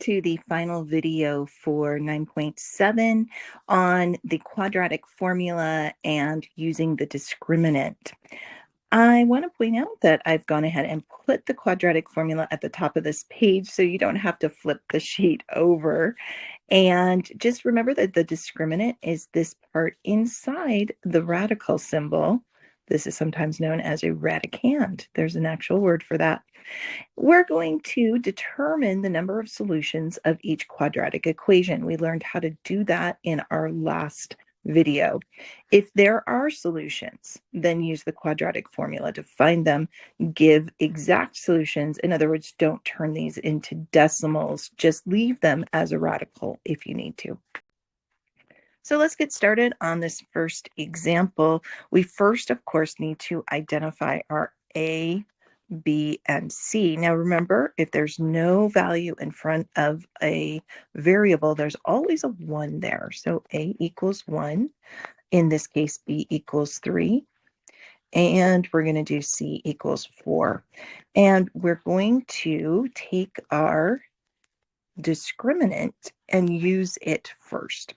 to the final video for 9.7 on the quadratic formula and using the discriminant. I want to point out that I've gone ahead and put the quadratic formula at the top of this page so you don't have to flip the sheet over. And just remember that the discriminant is this part inside the radical symbol. This is sometimes known as a radicand. There's an actual word for that. We're going to determine the number of solutions of each quadratic equation. We learned how to do that in our last video. If there are solutions, then use the quadratic formula to find them. Give exact solutions. In other words, don't turn these into decimals. Just leave them as a radical if you need to. So let's get started on this first example. We first, of course, need to identify our A, B, and C. Now remember, if there's no value in front of a variable, there's always a 1 there. So A equals 1. In this case, B equals 3. And we're going to do C equals 4. And we're going to take our discriminant and use it first.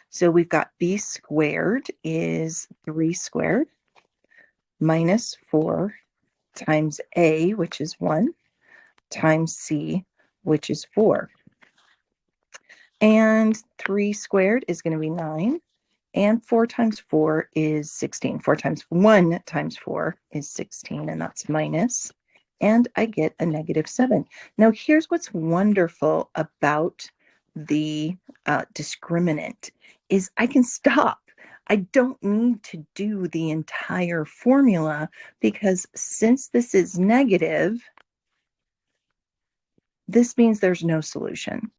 So we've got B squared is 3 squared minus 4 times A, which is 1, times C, which is 4. And 3 squared is going to be 9. And 4 times 4 is 16. 4 times 1 times 4 is 16, and that's minus. And I get a -7. Now, here's what's wonderful about the discriminant is I can stop. I don't need to do the entire formula because since this is negative, this means there's no solution.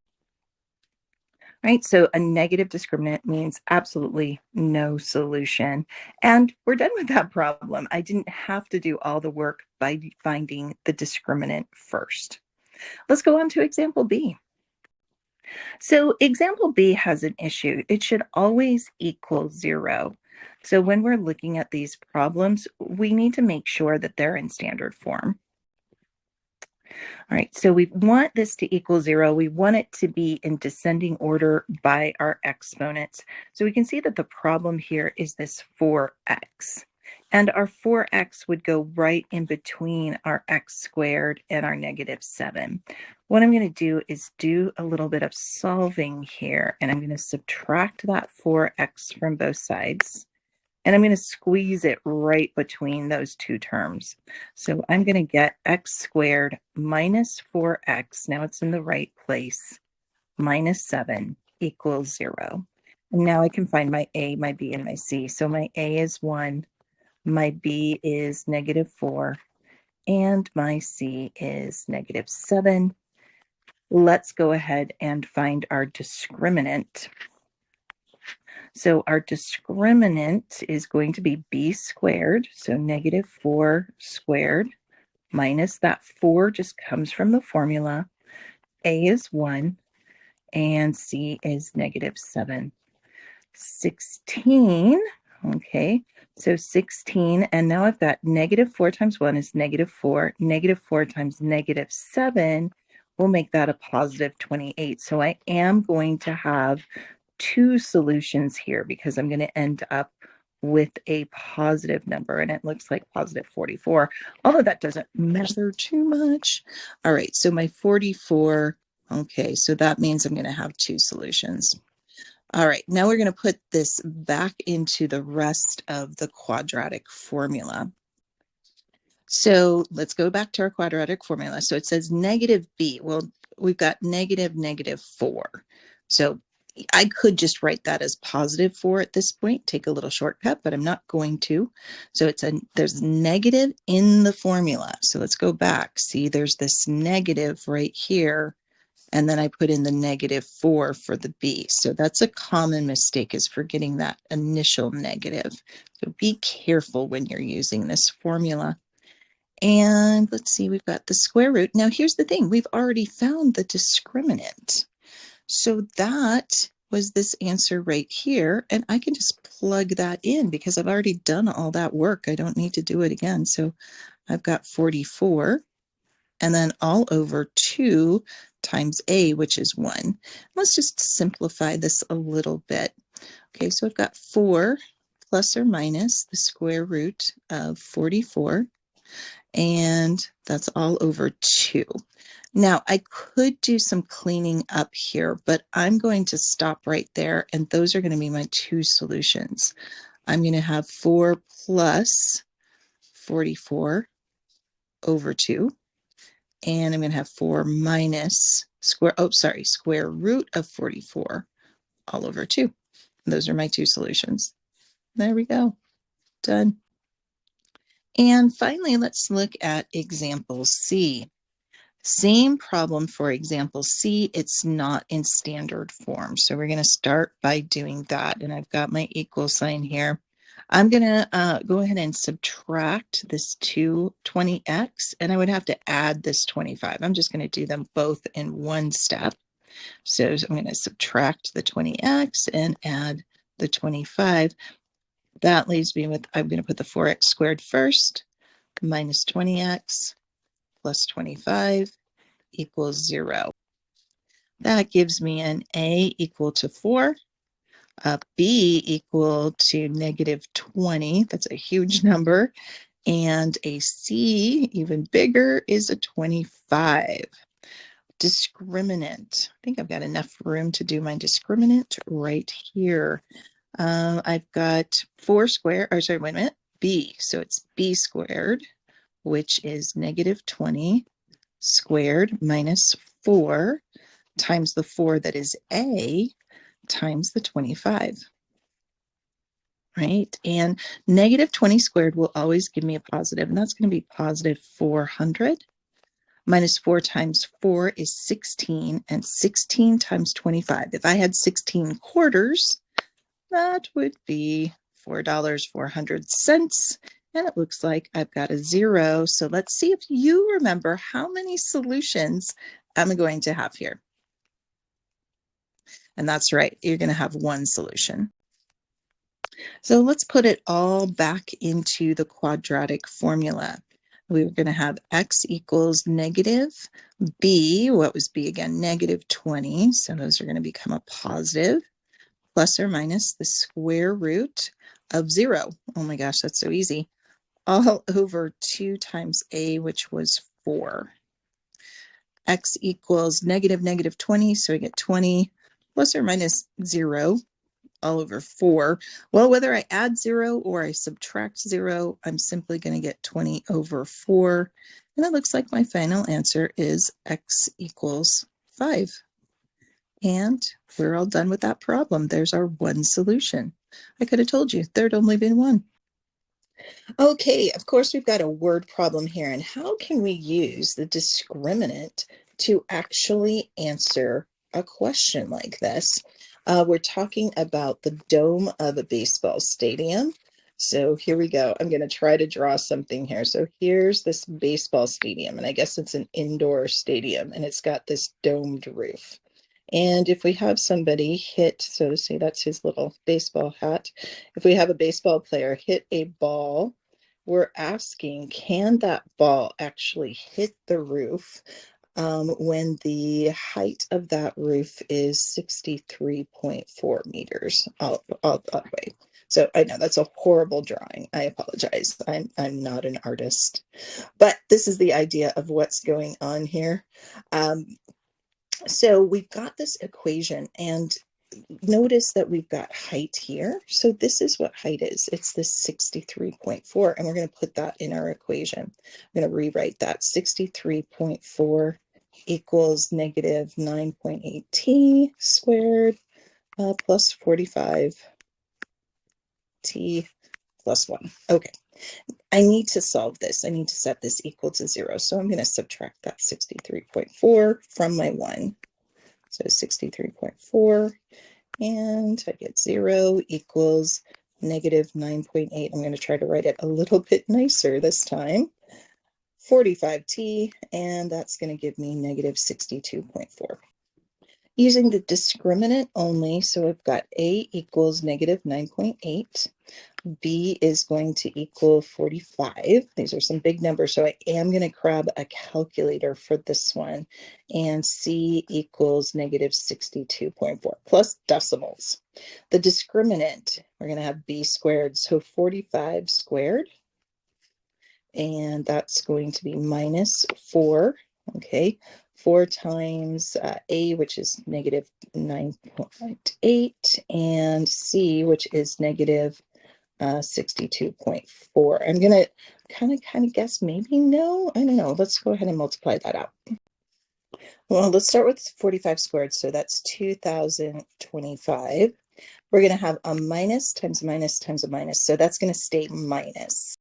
Right, so a negative discriminant means absolutely no solution. And we're done with that problem. I didn't have to do all the work by finding the discriminant first. Let's go on to example B. So example B has an issue. It should always equal 0. So when we're looking at these problems, we need to make sure that they're in standard form. All right, so we want this to equal 0. We want it to be in descending order by our exponents. So we can see that the problem here is this 4x. And our 4x would go right in between our x squared and our -7. What I'm going to do is do a little bit of solving here, and I'm going to subtract that 4x from both sides. And I'm going to squeeze it right between those two terms. So I'm going to get x squared minus 4x, now it's in the right place, minus 7 equals 0. And now I can find my A, my B, and my C. So my A is 1, my B is -4, and my C is -7. Let's go ahead and find our discriminant. So our discriminant is going to be B squared, so -4 squared, minus that 4 just comes from the formula. A is 1, and C is -7. 16, okay, so 16, and now I've got -4 times 1 is -4, -4 times -7 will make that a positive 28. So I am going to have 2 solutions here because I'm going to end up with a positive number, and it looks like positive 44, although that doesn't matter too much. All right, so my 44, okay, so that means I'm going to have 2 solutions. All right, now we're going to put this back into the rest of the quadratic formula. So let's go back to our quadratic formula. So it says -b. Well, we've got -4. So I could just write that as +4 at this point, take a little shortcut, but I'm not going to. So there's negative in the formula. So let's go back. See, there's this negative right here, and then I put in the -4 for the B. So that's a common mistake, is forgetting that initial negative. So be careful when you're using this formula. And let's see, we've got the square root. Now here's the thing, we've already found the discriminant. So that was this answer right here, and I can just plug that in because I've already done all that work. I don't need to do it again. So I've got 44, and then all over 2 times a, which is 1. Let's just simplify this a little bit. Okay, so I've got 4 plus or minus the square root of 44, and that's all over 2. Now, I could do some cleaning up here, but I'm going to stop right there, and those are going to be my 2 solutions. I'm going to have 4 plus 44 over 2, and I'm going to have 4 minus square root of 44 all over 2. Those are my 2 solutions. There we go. Done. And finally, let's look at example C. Same problem for example C, it's not in standard form. So we're going to start by doing that. And I've got my equal sign here. I'm going to go ahead and subtract this 220x, and I would have to add this 25. I'm just going to do them both in one step. So I'm going to subtract the 20x and add the 25. That leaves me with, I'm going to put the 4x squared first, minus 20x plus 25 equals 0. That gives me an A equal to 4, a B equal to negative 20. That's a huge number. And a C, even bigger, is a 25. Discriminant. I think I've got enough room to do my discriminant right here. I've got 4 squared, or sorry, wait a minute, B. So it's B squared, which is negative 20 squared minus 4 times the 4 that is A times the 25. Right? And negative 20 squared will always give me a positive, and that's going to be positive 400. Minus 4 times 4 is 16, and 16 times 25. If I had 16 quarters, that would be $4.400. And it looks like I've got a 0. So let's see if you remember how many solutions I'm going to have here. And that's right, you're going to have 1 solution. So let's put it all back into the quadratic formula. We were going to have x equals negative b. What was b again? Negative 20. So those are going to become a positive, plus or minus the square root of 0. Oh my gosh, that's so easy. All over 2 times a, which was 4. X equals negative 20, so we get 20 plus or minus 0 all over 4. Well, whether I add 0 or I subtract 0, I'm simply going to get 20 over 4. And it looks like my final answer is x equals 5. And we're all done with that problem. There's our 1 solution. I could have told you there'd only been 1. Okay, of course, we've got a word problem here. And how can we use the discriminant to actually answer a question like this? We're talking about the dome of a baseball stadium. So here we go. I'm going to try to draw something here. So here's this baseball stadium, and I guess it's an indoor stadium, and it's got this domed roof. And if we have somebody hit, so to say, that's his little baseball hat. If we have a baseball player hit a ball, we're asking, can that ball actually hit the roof when the height of that roof is 63.4 meters? Wait. So I know that's a horrible drawing. I apologize. I'm not an artist, but this is the idea of what's going on here. So we've got this equation, and notice that we've got height here. So this is what height is. It's this 63.4, and we're going to put that in our equation. I'm going to rewrite that. 63.4 equals negative 9.8t squared plus 45t plus 1. Okay, I need to solve this. I need to set this equal to 0. So I'm going to subtract that 63.4 from my 1. So 63.4, and I get 0 equals negative 9.8. I'm going to try to write it a little bit nicer this time. 45t, and that's going to give me negative 62.4. using the discriminant only. So I've got A equals negative 9.8. B is going to equal 45. These are some big numbers, so I am going to grab a calculator for this one. And C equals negative 62.4 plus decimals. The discriminant, we're going to have B squared, so 45 squared. And that's going to be minus 4. Okay, 4 times A, which is negative 9.8, and C, which is negative 62.4. I'm gonna kind of guess maybe no. I don't know. Let's go ahead and multiply that out. Well, let's start with 45 squared. So that's 2025. We're going to have a minus times a minus times a minus. So that's going to stay minus.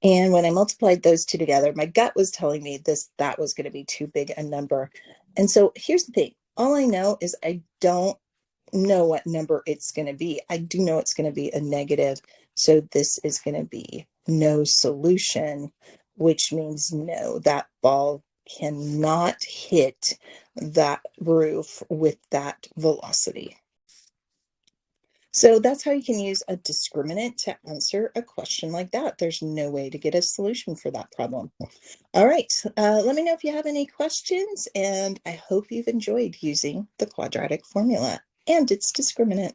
And when I multiplied those two together, my gut was telling me that was going to be too big a number. And so here's the thing. All I know is I don't know what number it's going to be. I do know it's going to be a negative. So this is going to be no solution, which means no, that ball cannot hit that roof with that velocity. So that's how you can use a discriminant to answer a question like that. There's no way to get a solution for that problem. All right, let me know if you have any questions, and I hope you've enjoyed using the quadratic formula and its discriminant.